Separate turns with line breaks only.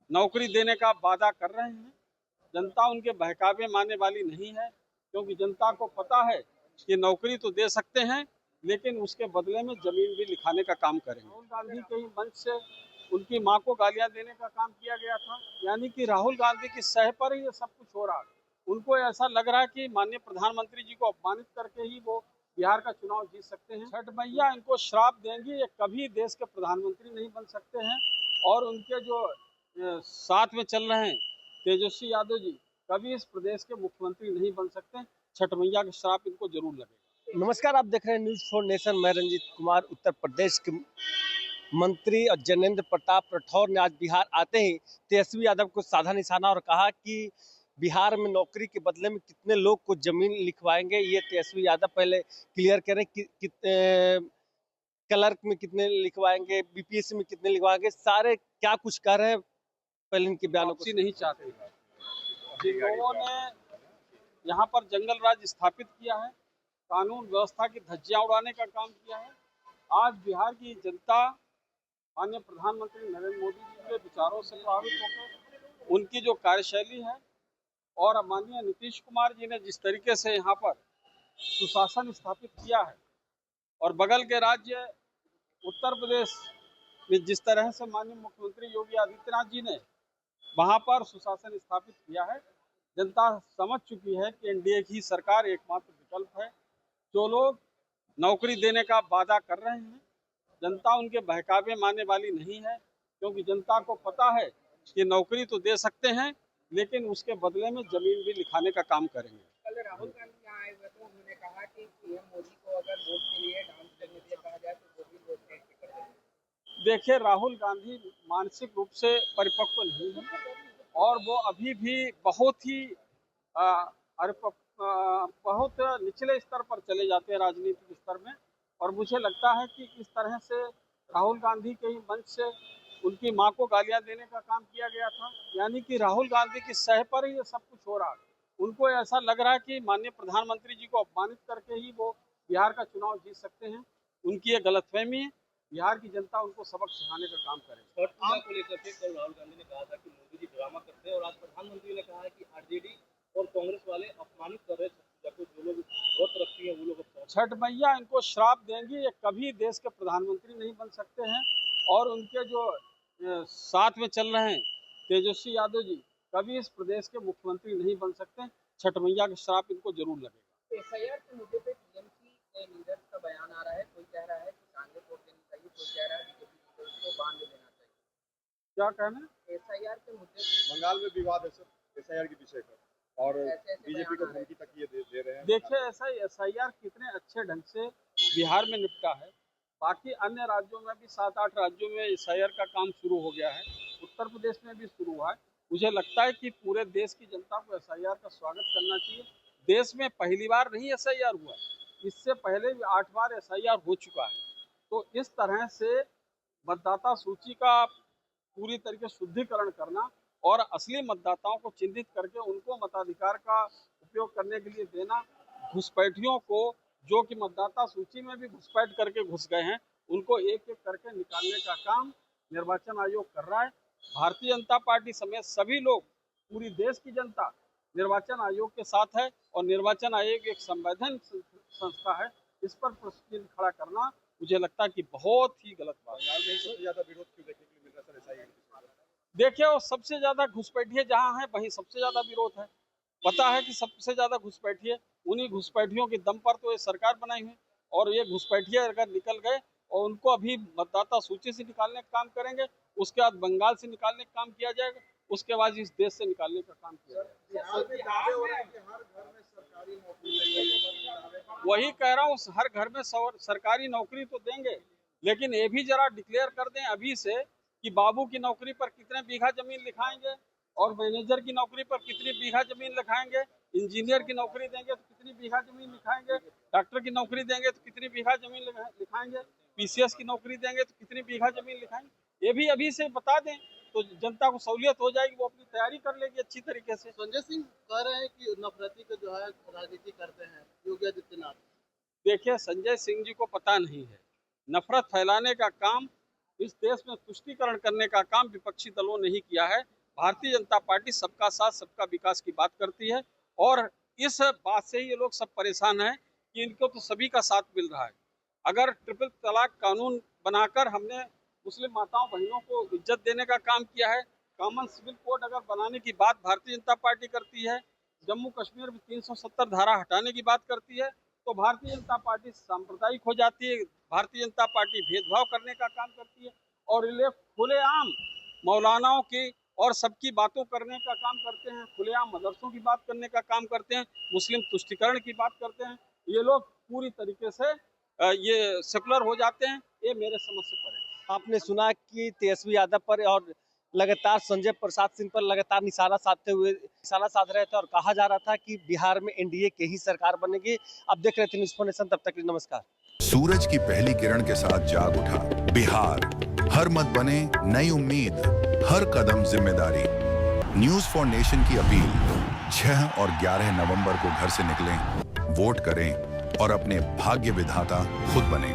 नौकरी देने का वादा कर रहे हैं। जनता उनके बहकावे मानने वाली नहीं है, क्योंकि जनता को पता है कि नौकरी तो दे सकते हैं, लेकिन उसके बदले में जमीन भी लिखाने का काम करेंगे। राहुल गांधी के ही मंच से उनकी मां को गालियां देने का काम किया गया था, यानी कि राहुल गांधी की सह पर ही ये सब कुछ हो रहा है। उनको ऐसा लग रहा है कि माननीय प्रधानमंत्री जी को अपमानित करके ही वो बिहार का चुनाव जीत सकते हैं। छठ मैया इनको श्राप देंगी, ये कभी देश के प्रधानमंत्री नहीं बन सकते हैं। और उनके जो साथ में चल रहे हैं तेजस्वी यादव जी, कभी इस प्रदेश के मुख्यमंत्री नहीं बन सकते। छठ मैया का श्राप इनको जरूर लगेगा।
नमस्कार, आप देख रहे हैं न्यूज़ फॉर नेशन। मैं रंजीत कुमार। उत्तर प्रदेश के मंत्री और जनेंद्र प्रताप राठौर ने आज बिहार आते ही तेजस्वी यादव को साधा निशाना और कहा कि बिहार में नौकरी के बदले में कितने लोग को जमीन लिखवाएंगे। ये तेजस्वी यादव पहले क्लियर करें कि क्लर्क में कितने लिखवाएंगे, बीपीएससी में कितने लिखवाएंगे, सारे क्या कुछ कर रहे हैं। पहले इनके बयानों को
नहीं चाहते। जिन लोगों ने यहाँ पर जंगल राज स्थापित किया है, कानून व्यवस्था की धज्जियां उड़ाने का काम किया है, आज बिहार की जनता माननीय प्रधानमंत्री नरेंद्र मोदी जी के विचारों से प्रभावित होकर उनकी जो कार्यशैली है और माननीय नीतीश कुमार जी ने जिस तरीके से यहाँ पर सुशासन स्थापित किया है, और बगल के राज्य उत्तर प्रदेश में जिस तरह से माननीय मुख्यमंत्री योगी आदित्यनाथ जी ने वहां पर सुशासन स्थापित किया है, जनता समझ चुकी है कि एनडीए की सरकार एकमात्र विकल्प है। जो लोग नौकरी देने का वादा कर रहे हैं, जनता उनके बहकावे मानने वाली नहीं है, क्योंकि जनता को पता है कि नौकरी तो दे सकते हैं, लेकिन उसके बदले में जमीन भी लिखाने का काम करेंगे।
कल राहुल गांधी यहाँ आए हुए थे, उन्होंने कहा कि पीएम मोदी को अगर वोट के लिए डांस करने के लिए कहा जाए तो वो भी वोट कैसे कर देंगे।
देखिए, राहुल गांधी मानसिक रूप से परिपक्व नहीं है और वो अभी भी बहुत ही बहुत निचले स्तर पर चले जाते हैं राजनीतिक स्तर में। और मुझे लगता है कि इस तरह से राहुल गांधी के ही मंच से उनकी मां को गालियां देने का काम किया गया था, यानी कि राहुल गांधी की सह पर ही ये सब कुछ हो रहा है। उनको ऐसा लग रहा है कि माननीय प्रधानमंत्री जी को अपमानित करके ही वो बिहार का चुनाव जीत सकते हैं। उनकी ये गलतफहमी है। बिहार की जनता उनको सबक सिखाने का काम करेगी।
को लेकर के कल राहुल गांधी ने कहा था कि मोदी जी ड्रामा करते हैं, और आज प्रधानमंत्री ने कहा है कि आरजेडी और कांग्रेस वाले अपमानित कर रहे हैं, जो लोग व्रत रखती है वो लोग।
छठ मैया इनको श्राप देंगी, ये कभी देश के प्रधानमंत्री नहीं बन सकते हैं। और उनके जो साथ में चल रहे हैं तेजस्वी यादव जी, कभी इस प्रदेश के मुख्यमंत्री नहीं बन सकते। छठ मैया का श्राप इनको जरूर लगेगा।
एसआईआर के मुद्दे पे टीएमसी लीडर्स का बयान आ रहा है। कोई कह रहा है कि कांग्रेस वोट देनी चाहिए, कोई कह रहा है बीजेपी को बांध देना चाहिए।
क्या कहना है?
एसआईआर के मुद्दे पे
बंगाल में विवाद है सर एसआईआर के विषय पर, और बीजेपी को धमकी तक ये दे रहे हैं।
देखिए, ऐसा एसआईआर कितने अच्छे ढंग से बिहार में निपटा है। बाकी अन्य राज्यों में भी 7-8 राज्यों में एसआईआर का काम शुरू हो गया है, उत्तर प्रदेश में भी शुरू हुआ है। मुझे लगता है कि पूरे देश की जनता को एसआईआर का स्वागत करना चाहिए। देश में पहली बार नहीं एसआईआर हुआ, इससे पहले भी 8 बार एसआईआर हो चुका है। तो इस तरह से मतदाता सूची का पूरी तरीके शुद्धिकरण करना और असली मतदाताओं को चिन्हित करके उनको मताधिकार का उपयोग करने के लिए देना, घुसपैठियों को जो कि मतदाता सूची में भी घुसपैठ करके घुस गए हैं, उनको एक एक करके निकालने का काम निर्वाचन आयोग कर रहा है। भारतीय जनता पार्टी समेत सभी लोग, पूरी देश की जनता निर्वाचन आयोग के साथ है, और निर्वाचन आयोग एक संवैधानिक संस्था है। इस पर प्रश्न खड़ा करना मुझे लगता है कि बहुत ही गलत बात है।
सबसे ज्यादा विरोध क्यों देखने के लिए मिल रहा है सर एसआईआर?
देखिए, वो सबसे ज्यादा घुसपैठिए जहाँ है वहीं सबसे ज्यादा विरोध है। पता है कि सबसे ज्यादा घुसपैठिए, उन्हीं घुसपैठियों के दम पर तो ये सरकार बनाई हुई, और ये घुसपैठिए अगर निकल गए और उनको अभी मतदाता सूची से निकालने का काम करेंगे, उसके बाद बंगाल से निकालने का काम किया जाएगा, उसके बाद इस देश से निकालने का काम किया जाएगा। वही कह रहा हूँ, हर घर में सरकारी नौकरी तो देंगे, लेकिन ये भी जरा डिक्लेयर कर दें अभी से कि बाबू की नौकरी पर कितने बीघा जमीन लिखाएंगे, और मैनेजर की नौकरी पर कितनी बीघा जमीन लिखाएंगे, इंजीनियर की नौकरी देंगे तो कितनी बीघा जमीन लिखाएंगे, डॉक्टर की नौकरी देंगे तो कितनी बीघा जमीन लिखाएंगे, पीसीएस की नौकरी देंगे तो कितनी बीघा जमीन लिखाएंगे। ये भी अभी से बता दें तो जनता को सहूलियत हो जाएगी, वो अपनी तैयारी कर लेगी अच्छी तरीके से।
संजय सिंह कह रहे हैं कि नफरती का जो है राजनीति करते हैं योगी आदित्यनाथ।
देखिए, संजय सिंह जी को पता नहीं है, नफरत फैलाने का काम, इस देश में तुष्टीकरण करने का काम विपक्षी दलों ने ही किया है। भारतीय जनता पार्टी सबका साथ सबका विकास की बात करती है और इस बात से ही ये लोग सब परेशान हैं कि इनको तो सभी का साथ मिल रहा है। अगर ट्रिपल तलाक कानून बनाकर हमने मुस्लिम माताओं बहनों को इज्जत देने का काम किया है, कॉमन सिविल कोड अगर बनाने की बात भारतीय जनता पार्टी करती है, जम्मू कश्मीर में 370 धारा हटाने की बात करती है, तो भारतीय जनता पार्टी सांप्रदायिक हो जाती है, भारतीय जनता पार्टी भेदभाव करने का काम करती है और ये लोग खुलेआम मौलानाओं की और सबकी बातों करने का काम करते हैं, खुलेआम मदरसों की बात करने का काम करते हैं, मुस्लिम तुष्टीकरण की बात करते हैं। ये लोग पूरी तरीके से ये सेकुलर हो जाते हैं, ये मेरे समझ से परे।
आपने सुना कि तेजस्वी यादव पर और लगातार संजय प्रसाद सिंह पर लगातार निशाना साध रहे थे और कहा जा रहा था कि बिहार में एनडीए की ही सरकार बनेगी। अब देख रहे थे न्यूज़ 4 नेशन, तब तक के लिए नमस्कार।
सूरज की पहली किरण के साथ जाग उठा बिहार, हर मत बने नई उम्मीद, हर कदम जिम्मेदारी। न्यूज़ 4 नेशन की अपील, 6 और 11 नवंबर को घर से निकलें, वोट करें और अपने भाग्य विधाता खुद बने।